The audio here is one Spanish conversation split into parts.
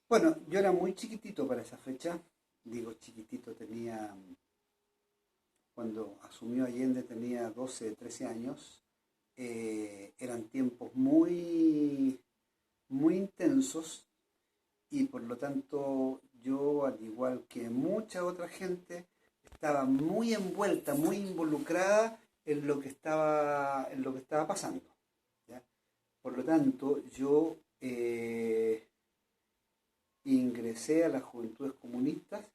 Bueno, yo era muy chiquitito para esa fecha. Digo chiquitito, cuando asumió Allende tenía 12, 13 años. Eran tiempos muy, muy intensos y por lo tanto yo, al igual que mucha otra gente, estaba muy envuelta, muy involucrada en lo que estaba pasando. ¿Ya? Por lo tanto, yo ingresé a las Juventudes Comunistas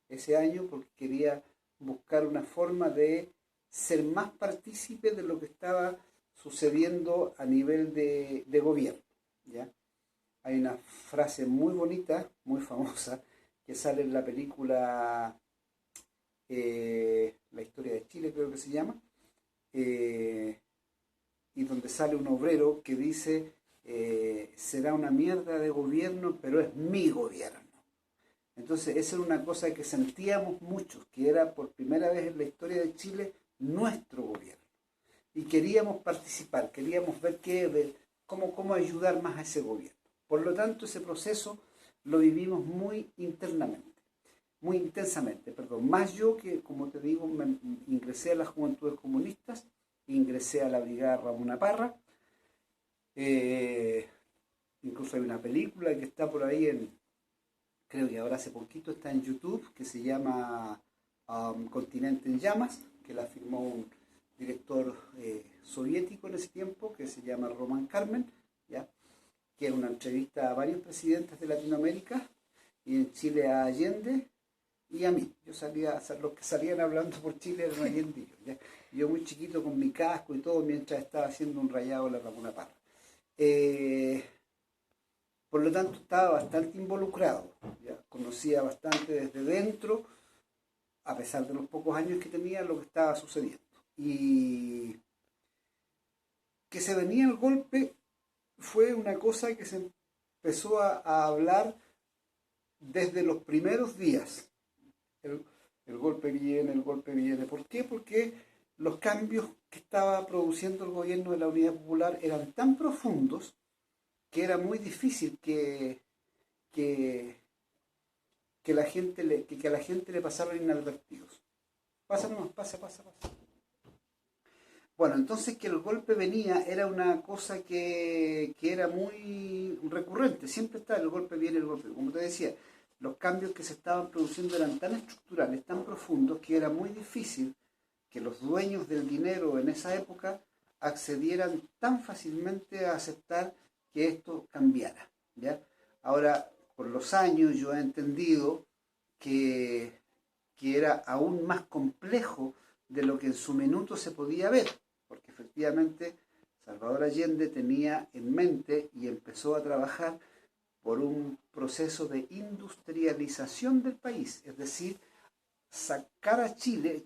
ese año porque quería buscar una forma de ser más partícipe de lo que estaba sucediendo a nivel de gobierno. ¿Ya? Hay una frase muy bonita, muy famosa, que sale en la película La historia de Chile, creo que se llama, eh, y donde sale un obrero que dice, será una mierda de gobierno, pero es mi gobierno. Entonces, esa era una cosa que sentíamos muchos, que era por primera vez en la historia de Chile nuestro gobierno. Y queríamos participar, queríamos ver cómo ayudar más a ese gobierno. Por lo tanto, ese proceso lo vivimos muy internamente, muy intensamente, perdón. Más yo que, como te digo, ingresé a las Juventudes Comunistas, ingresé a la Brigada Ramón Parra, eh, incluso hay una película que está por ahí creo que ahora hace poquito está en YouTube, que se llama Continente en Llamas, que la firmó un director soviético en ese tiempo, que se llama Roman Carmen, ¿ya? Que es una entrevista a varios presidentes de Latinoamérica, y en Chile a Allende y a mí. Yo salía, los que salían hablando por Chile eran Allende y yo, ¿ya? Yo muy chiquito con mi casco y todo, mientras estaba haciendo un rayado en la Ramona Parra. Eh, por lo tanto, estaba bastante involucrado, ¿ya? Conocía bastante desde dentro, a pesar de los pocos años que tenía, lo que estaba sucediendo. Y que se venía el golpe fue una cosa que se empezó a hablar desde los primeros días. El, el golpe viene, el golpe viene. ¿Por qué? Porque los cambios que estaba produciendo el gobierno de la Unidad Popular eran tan profundos que era muy difícil que, que a la gente le pasaran inadvertidos. Pasa nomás, pasa. Bueno, entonces que el golpe venía era una cosa que era muy recurrente, siempre está el golpe viene, el golpe. Como te decía, los cambios que se estaban produciendo eran tan estructurales, tan profundos, que era muy difícil que los dueños del dinero en esa época accedieran tan fácilmente a aceptar que esto cambiara. ¿Ya? Ahora, por los años yo he entendido que, que era aún más complejo de lo que en su minuto se podía ver, porque efectivamente Salvador Allende tenía en mente y empezó a trabajar por un proceso de industrialización del país, es decir, sacar a Chile,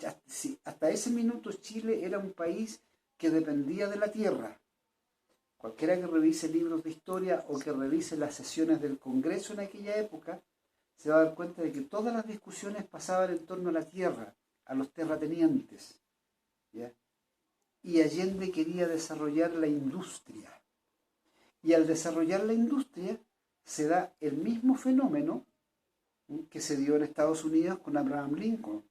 hasta ese minuto Chile era un país que dependía de la tierra. Cualquiera que revise libros de historia o que revise las sesiones del Congreso en aquella época, se va a dar cuenta de que todas las discusiones pasaban en torno a la tierra, a los terratenientes. ¿Ya? Y Allende quería desarrollar la industria. Y al desarrollar la industria se da el mismo fenómeno que se dio en Estados Unidos con Abraham Lincoln,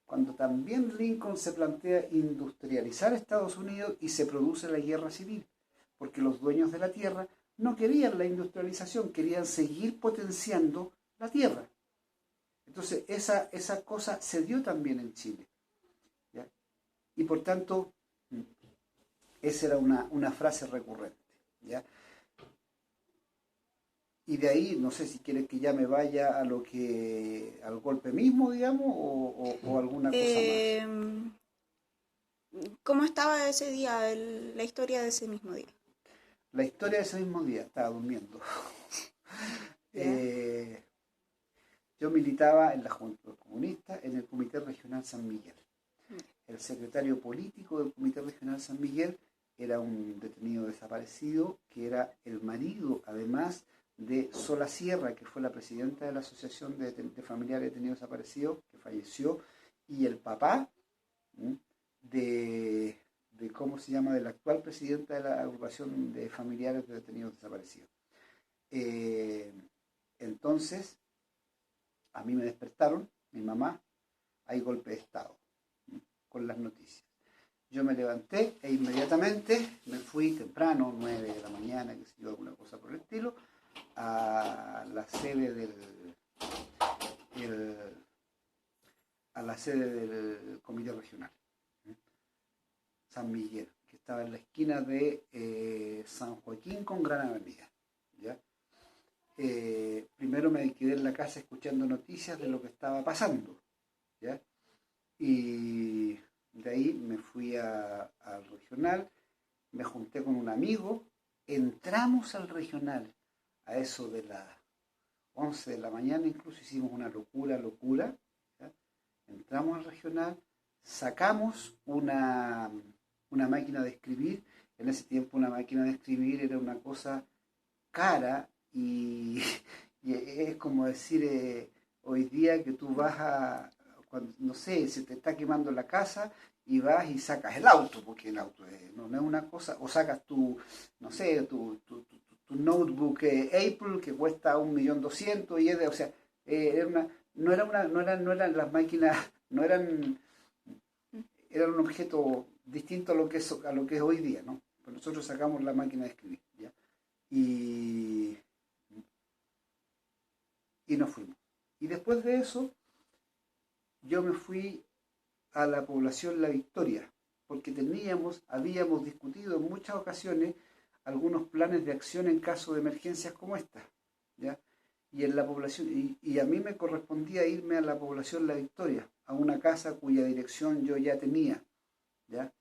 cuando también Lincoln se plantea industrializar Estados Unidos y se produce la guerra civil, porque los dueños de la tierra no querían la industrialización, querían seguir potenciando la tierra. Entonces esa cosa se dio también en Chile. ¿Ya? Y por tanto, esa era una frase recurrente. ¿Ya? Y de ahí, no sé si quieres que ya me vaya a lo que, al golpe mismo, digamos, o alguna cosa más. Eh, ¿Cómo estaba ese día, la historia de ese mismo día? La historia de ese mismo día, estaba durmiendo. ¿Ya? Eh, yo militaba en la Juventud Comunista, en el Comité Regional San Miguel. El secretario político del Comité Regional San Miguel era un detenido desaparecido, que era el marido, además, de Sola Sierra, que fue la presidenta de la Asociación de Familiares de Detenidos Desaparecidos, que falleció, y el papá de, ¿cómo se llama?, de la actual presidenta de la agrupación de familiares de detenidos desaparecidos. Eh, Entonces, a mí me despertaron, mi mamá, hay golpe de Estado, con las noticias. Yo me levanté e inmediatamente me fui temprano, 9 de la mañana, que sé yo, alguna cosa por el estilo, a la sede del comité regional, San Miguel, que estaba en la esquina de San Joaquín con Gran Avenida. ¿Ya? Primero me quedé en la casa escuchando noticias de lo que estaba pasando, ¿ya? Y de ahí me fui al regional, me junté con un amigo, entramos al regional a eso de las 11 de la mañana, incluso hicimos una locura, ¿ya? Entramos al regional, sacamos una máquina de escribir. En ese tiempo una máquina de escribir era una cosa cara y, y es como decir, hoy día que tú vas cuando, no sé, se te está quemando la casa y vas y sacas el auto, porque el auto no es una cosa, o sacas no sé, tu notebook Apple que cuesta 1.200.000 y es de, o sea, era una, no eran las máquinas, no eran, eran un objeto distinto a lo que es hoy día, ¿no? Pues nosotros sacamos la máquina de escribir, ¿ya? Y nos fuimos. Y después de eso, yo me fui a la población La Victoria, porque habíamos discutido en muchas ocasiones algunos planes de acción en caso de emergencias como esta, ¿ya? Y en la población, y a mí me correspondía irme a la población La Victoria, a una casa cuya dirección yo ya tenía, ¿ya?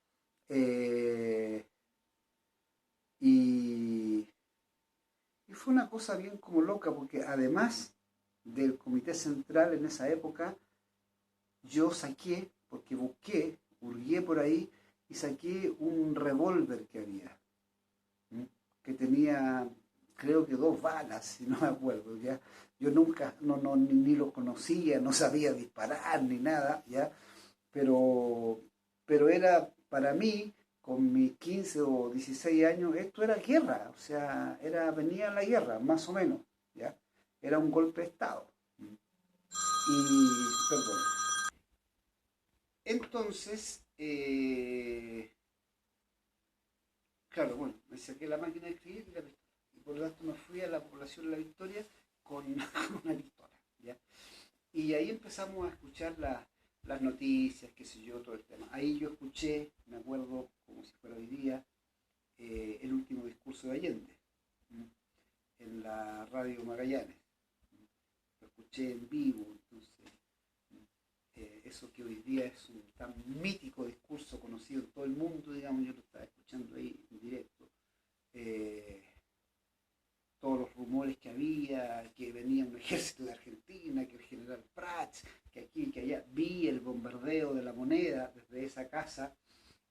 Y fue una cosa bien como loca, porque además del comité central en esa época, yo saqué, porque hurgué por ahí y saqué un revólver que había, que tenía, creo que 2 balas, si no me acuerdo, ¿ya? Yo nunca, ni lo conocía, no sabía disparar ni nada, ¿ya? Pero era para mí, con mis 15 o 16 años, esto era guerra, o sea, venía la guerra, más o menos, ¿ya? Era un golpe de Estado. Perdón. Entonces, claro, bueno, me saqué la máquina de escribir y la pistola. Y por lo tanto me fui a la población de La Victoria con una pistola, ¿ya? Y ahí empezamos a escuchar las noticias, qué sé yo, todo el tema. Ahí yo escuché, me acuerdo como si fuera hoy día, el último discurso de Allende, en la radio Magallanes. Lo escuché en vivo, entonces, eso que hoy día es un tan mítico discurso conocido en todo el mundo, digamos, yo lo estaba escuchando ahí en directo. Todos los rumores que había, que venía un ejército de Argentina, que el general Prats, que aquí, que allá. Vi el bombardeo de La Moneda desde esa casa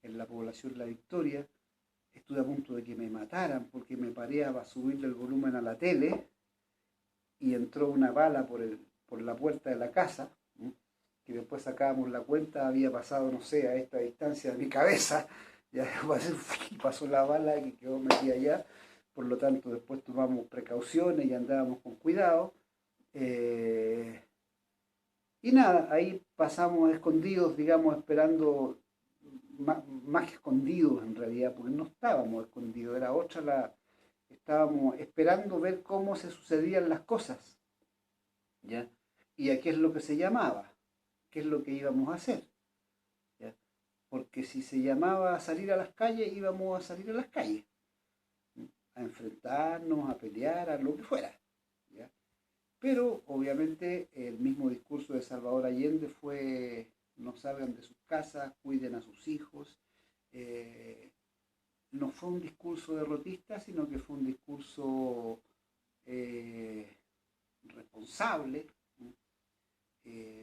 en la población La Victoria. Estuve a punto de que me mataran porque me paré a subirle el volumen a la tele y entró una bala por la puerta de la casa, que después sacábamos la cuenta, había pasado, no sé, a esta distancia de mi cabeza, ya pasó la bala que quedó metida allá. Por lo tanto, después tomamos precauciones y andábamos con cuidado. Y nada, ahí pasamos escondidos, digamos, esperando, más que escondidos en realidad, porque no estábamos escondidos, era estábamos esperando ver cómo se sucedían las cosas, ¿ya? Y a qué es lo que se llamaba, qué es lo que íbamos a hacer, ¿ya? Porque si se llamaba a salir a las calles, íbamos a salir a las calles, a enfrentarnos, a pelear, a lo que fuera, ¿ya? Pero obviamente el mismo discurso de Salvador Allende fue: no salgan de sus casas, cuiden a sus hijos. No fue un discurso derrotista, sino que fue un discurso responsable.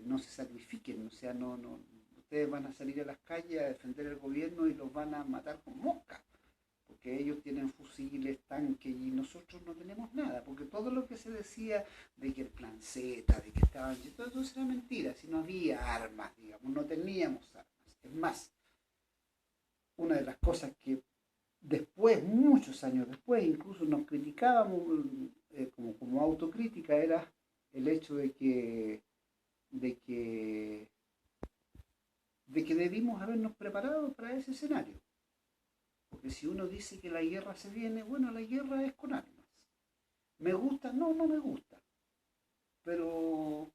No se sacrifiquen, o sea, ustedes van a salir a las calles a defender el gobierno y los van a matar con moscas, porque ellos tienen fusiles, tanques y nosotros no tenemos nada, porque todo lo que se decía de que el plan Z, de que estaban, todo eso era mentira, si no había armas, digamos, no teníamos armas. Es más, una de las cosas que después, muchos años después, incluso nos criticábamos como autocrítica, era el hecho de que, de que debimos habernos preparado para ese escenario. Porque si uno dice que la guerra se viene, bueno, la guerra es con armas. ¿Me gusta? No, no me gusta. Pero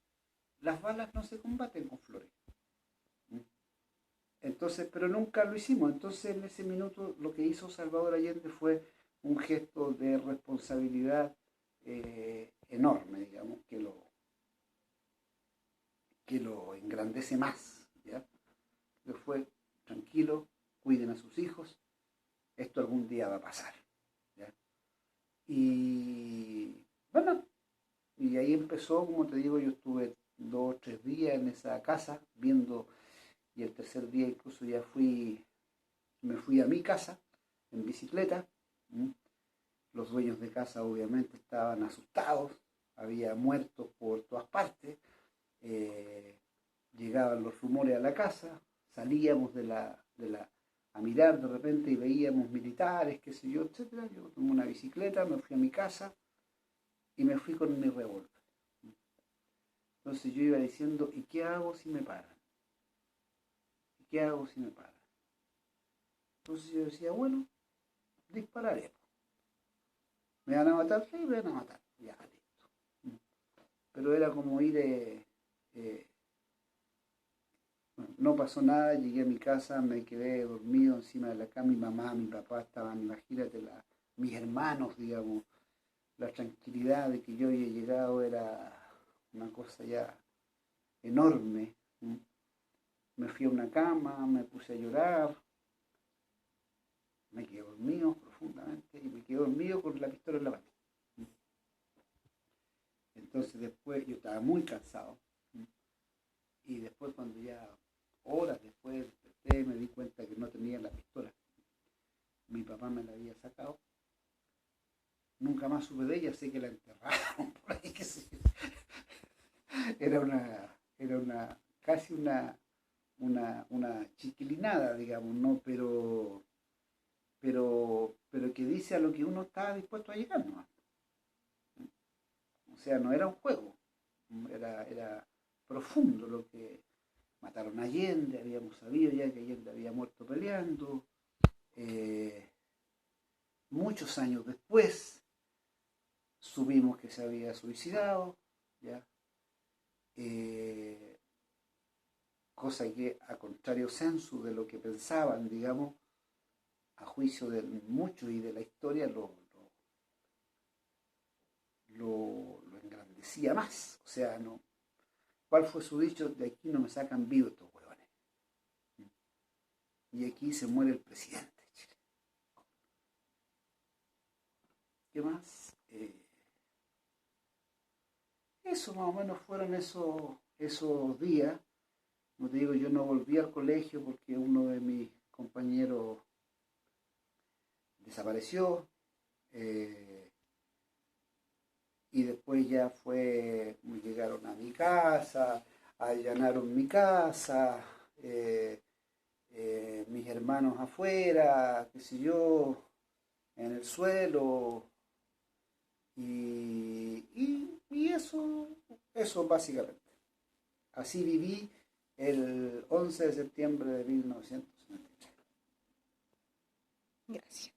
las balas no se combaten con flores. Entonces, pero nunca lo hicimos. Entonces, en ese minuto, lo que hizo Salvador Allende fue un gesto de responsabilidad enorme, digamos, que lo engrandece más. ¿Ya? Que fue, tranquilo, cuiden a sus hijos, esto algún día va a pasar. ¿Ya? Y bueno, y ahí empezó, como te digo, yo estuve 2 o 3 días en esa casa viendo, y el tercer día incluso ya me fui a mi casa en bicicleta. ¿Mm? Los dueños de casa obviamente estaban asustados, había muertos por todas partes, llegaban los rumores a la casa, salíamos a mirar de repente y veíamos militares, qué sé yo, etcétera. Yo tomé una bicicleta, me fui a mi casa y me fui con mi revólver. Entonces yo iba diciendo, ¿y qué hago si me paran? ¿Y qué hago si me paran? Entonces yo decía, bueno, dispararé. ¿Me van a matar? Sí, me van a matar. Ya, listo. Pero era como ir... bueno, no pasó nada, llegué a mi casa, me quedé dormido encima de la cama, mi mamá, mi papá estaban, imagínate, mis hermanos, digamos, la tranquilidad de que yo había llegado era una cosa ya enorme. Me fui a una cama, me puse a llorar, me quedé dormido profundamente y me quedé dormido con la pistola en la mano. Entonces después yo estaba muy cansado y después cuando ya horas después desperté me di cuenta que no tenía la pistola. Mi papá me la había sacado. Nunca más supe de ella, sé que la enterraron por ahí, qué sé yo. Era casi una chiquilinada, digamos, ¿no? Pero que dice a lo que uno estaba dispuesto a llegar, ¿no? O sea, no era un juego, era profundo lo que mataron a Allende, habíamos sabido ya que Allende había muerto peleando. Muchos años después supimos que se había suicidado, ¿ya? Cosa que, a contrario sensu de lo que pensaban, digamos, a juicio de muchos y de la historia, lo engrandecía más. O sea, no. ¿Cuál fue su dicho? De aquí no me sacan vivo estos huevones. Y aquí se muere el presidente de Chile. ¿Qué más? Eso más o menos fueron esos días. Como te digo, yo no volví al colegio porque uno de mis compañeros desapareció. Y después ya llegaron a mi casa, allanaron mi casa, mis hermanos afuera, qué sé yo, en el suelo, y eso básicamente. Así viví el 11 de septiembre de 1993. Gracias.